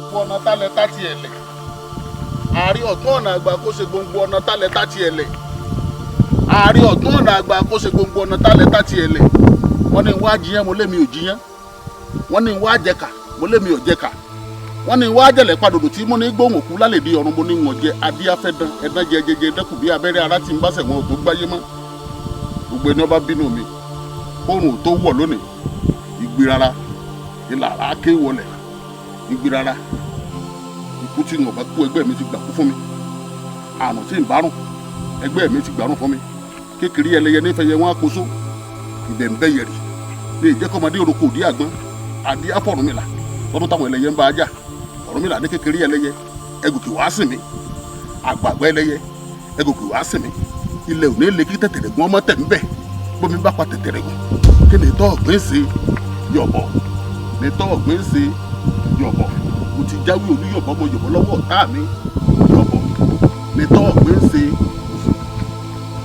gbogbo ọ̀nà tálẹ̀ tátì ẹ̀lẹ̀ àárí ọ̀tún ọ̀nà àgbà kó ṣe gbogbo ọ̀nà tálẹ̀ tátì ẹ̀lẹ̀ àárí ọ̀tún ọ̀nà àgbà kó ṣe gbogbo ọ̀nà tálẹ̀ tátì ẹ̀lẹ̀ wọ́n ní wá jiyàn mo lémi ò jiyàn wọ́n ní wá jẹ̀ka mo lémi ò jẹ̀ka wọ́n ní wá jẹ̀lẹ̀ padòdò tí mo ní gbóhùn òkú lálẹ́ di ọ̀run mo ní wọ́n jẹ adíáfẹ́dán ẹ̀dán jẹjẹjẹ dẹ́kun bí abẹ́rẹ́ ara ti ń bá sẹ̀wọ̀n tó gbáyé mọ́ gbogbo ẹni ọba bínú mi oòrùn tó wọ̀ lónìí ìgbérara ìlà àáké wọlẹ̀ ìgbérara ikú tí wọn bá kú ẹgbẹ́ mi ti gbà kú fún mi àrùn tí ń bárùn ẹgbẹ́ mi ti gbàrún fún mi kékeré ẹlẹ́yẹ nífẹ̀ẹ́ yẹ wọ́n á kóso ìbẹ̀ǹbẹ̀ yẹ̀rì lè jẹ́ kọ́mọdé orúkọ òdí àgbọn àdí àfọ̀rúnmìlà lọ́dún táwọn ẹlẹ́yẹ ń bá ajá Ọ̀rúnmìlà ní kékeré ẹlẹ́yẹ ẹgòkè wá sí mi àgbààgbà ẹlẹ́yẹ ẹgòkè wá sí mi ilẹ̀ òní lè kí tẹ̀tẹ̀rẹ̀ gún ọmọ tẹ̀ ń bẹ̀ bómi bá pa tẹ̀tẹ̀rẹ̀ gùn kí ni tọ́ ọ̀gbìn ṣe yọ̀bọ̀ ni tọ́ ọ̀gbìn ṣe yọ̀bọ̀ mo ti jáwé olúyọ̀bọ̀ mo yọ̀bọ̀ lọ́wọ́ ọ̀tá mi yọ̀bọ̀ ni tọ́ ọ̀gbìn ṣe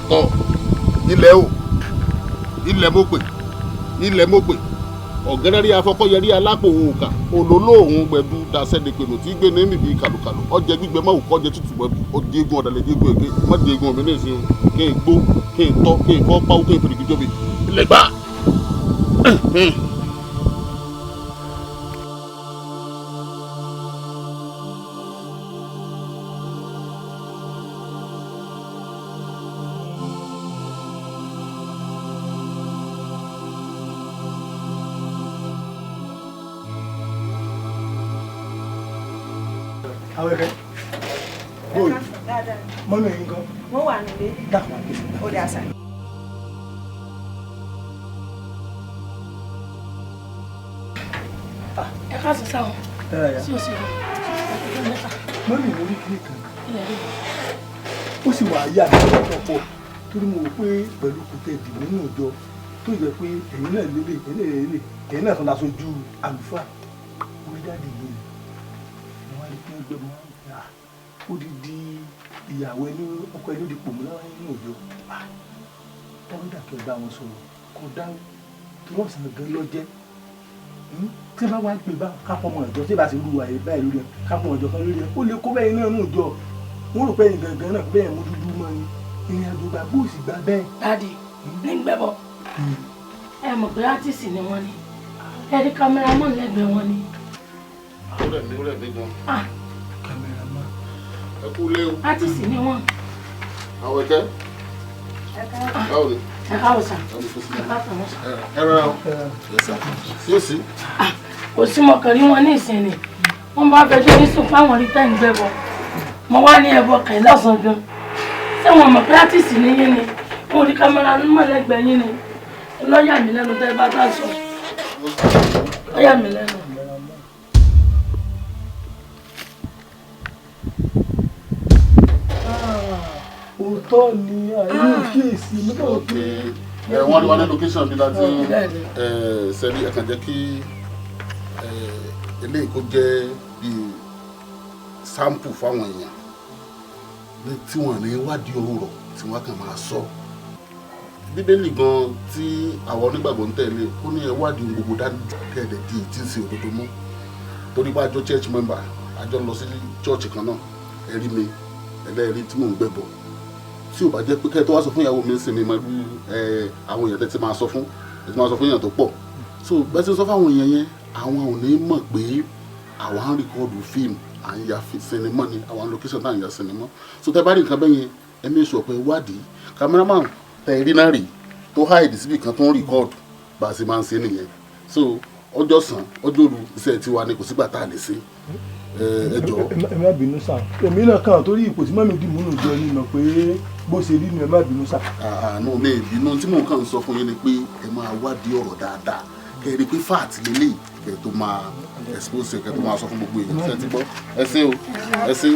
tọ́ ilẹ̀ o ilẹ̀ mo pè ọ̀gẹ́rẹ́rí afọ́kọ́yẹrí alápò òun kà olólò òun gbẹ̀dú dasẹ́dẹ̀pẹ̀nù tí gbé ní níbi kàlùkàlù ọjẹ́ gbígbẹ máa wù kọ́jẹ́ tútù gbẹ̀dú ọdí egun ọ̀dàlẹ̀ dí egun èké má di egun ọ̀mí ní ìsìn kí n gbó kí n tọ́ kí n fọ́ páwó kí n fèrè kíjọ́ mi ilẹ̀ gbá. Awẹ́fẹ́ bóyá mọ́mí ẹ̀yin kan. Wọ́n wà nílé. Dákun àti ó dé àṣà. Ẹ káàsì sáwọn. Sí o sí o. Mọ́mí mo rí kíní kan. Ó sì wà ayé àti ọ̀pọ̀ pọ̀ torí mo rò pé pẹ̀lú kòtẹ́ ìdìbò nínú ìjọ tó jẹ́ pé ẹ̀yin náà lélẹ̀ ẹ̀yin náà tún daṣojú àlùfáà orí jáde yìí. Ó di ìyàwó ẹni ọkọ ẹni ó di pòmù láwọn ẹni òjò dáwọn dàkẹ́ bá wọn sọ̀rọ̀ kò dáwọn tí wọ́n sàn gan lọ́jẹ́ tí bá wá gbé bá kápọ̀ ọmọ ìjọ tí bá ti rú àyè báyìí lórí ẹ kápọ̀ ọmọ ìjọ kan lórí ẹ ó lè kó bẹ́ẹ̀ náà nù jọ wọ́n rò pé ẹ̀yìn gangan náà bẹ́ẹ̀ mú dúdú mọ́ ni ìrìn àjò gbà bó sì gbà bẹ́ẹ̀. Dádì ní gbẹ́bọ̀ ẹ mọ̀ pé átìsì ni wọ́n ní ẹ rí kámẹ́rámọ̀ lẹ́gbẹ̀ẹ́ wọn ni. ó rẹ̀ mí gan. Kámẹ́rámọ̀. Ẹ kú lé o. Átìsì ni wọ́n. Àwọn ẹ̀kẹ́. Báwo ni? Ẹ káwọ̀ sàn. Ẹ bá tàn wọ́n sàn. Ẹ rárá o. Sí o sí. Kò sí mọ̀kàn rí wọn ní ìsinmi wọ́n bá fẹjọ́ ní sùn fáwọn rí tẹ́ ń gbẹ́bọ̀ mo wá ní ẹbọ kàn lọ́sàn-án gan ṣé wọn mọ̀ pé átìsì ni yín ni wọn rí kámẹ́rà mọ̀ lẹ́gbẹ̀ẹ́ yín ni lọ́ọ̀yà mi lẹ́nu tẹ́ bá bá sọ lọ́ọ̀yà mi lẹ́nu. Òótọ́ ni àìní kíyèsí nígbà pé. Wọ́n ní wọ́n ní location bí láti sẹ́ni ẹ̀kan jẹ́ kí eléyìí kó jẹ́ bíi sample fáwọn èèyàn tí wọ́n ní wádìí òwúrọ̀ tí wọ́n kàn máa sọ. Bíbélì gan tí àwọn onígbàgbọ́ ń tẹ̀lé ó ní ẹ wádìí ohun gbogbo dájú kẹ́ẹ̀dẹ̀ di tí ń ṣe òdodo mú torí bá àjọ church member àjọ lọ sí church kan náà ẹ rí mi ẹlẹ́rìí tí mò ń gbẹ̀bọ̀ tí ò bá jẹ́ pé kẹ́ẹ̀ tó wá sọ fún ìyàwó mi ń sinmi máa rú àwọn èèyàn tẹ́tí máa sọ fún èèyàn tó pọ̀ so bẹ́ẹ̀ tí ń sọ fún àwọn èèyàn yẹn àwọn ò ní mọ̀ pé àwọn ń rìkọ́ọ̀dù fíìmù à ń ya sinimá ni àwọn location náà ń ya sinimá so tẹ́ bá rí nǹkan bẹ́ẹ̀ yẹn ẹ mí sọ pé wádìí cameraman tẹ̀ rí náà rí tó hide síbi kan tó ń rìkọ́ọ̀dù bá a sì máa ń ṣe nìyẹn so ọjọ́ sàn ọjọ́ òru iṣẹ́ tiwa ni kò sígbà tá a lè ṣe ẹ jọ̀ọ́. Ẹ má bínú sá èmi náà kàn torí ipò tí mọ́mí dìmú nù jọ ni mọ̀ pé bó ṣe rí ni ẹ má bínú sá. àánú mi ìbínú tí mò ń kàn ń sọ fún yín ni pé ẹ máa wádìí ọ̀rọ̀ dáadáa kẹ́ ẹ rí i pé fáàtì lélẹ́yìí kẹ́ ẹ tó máa expose kẹ́ ẹ tó máa sọ fún gbogbo èèyàn ṣé ẹ ti gbọ́ ẹ ṣé o ẹ ṣé.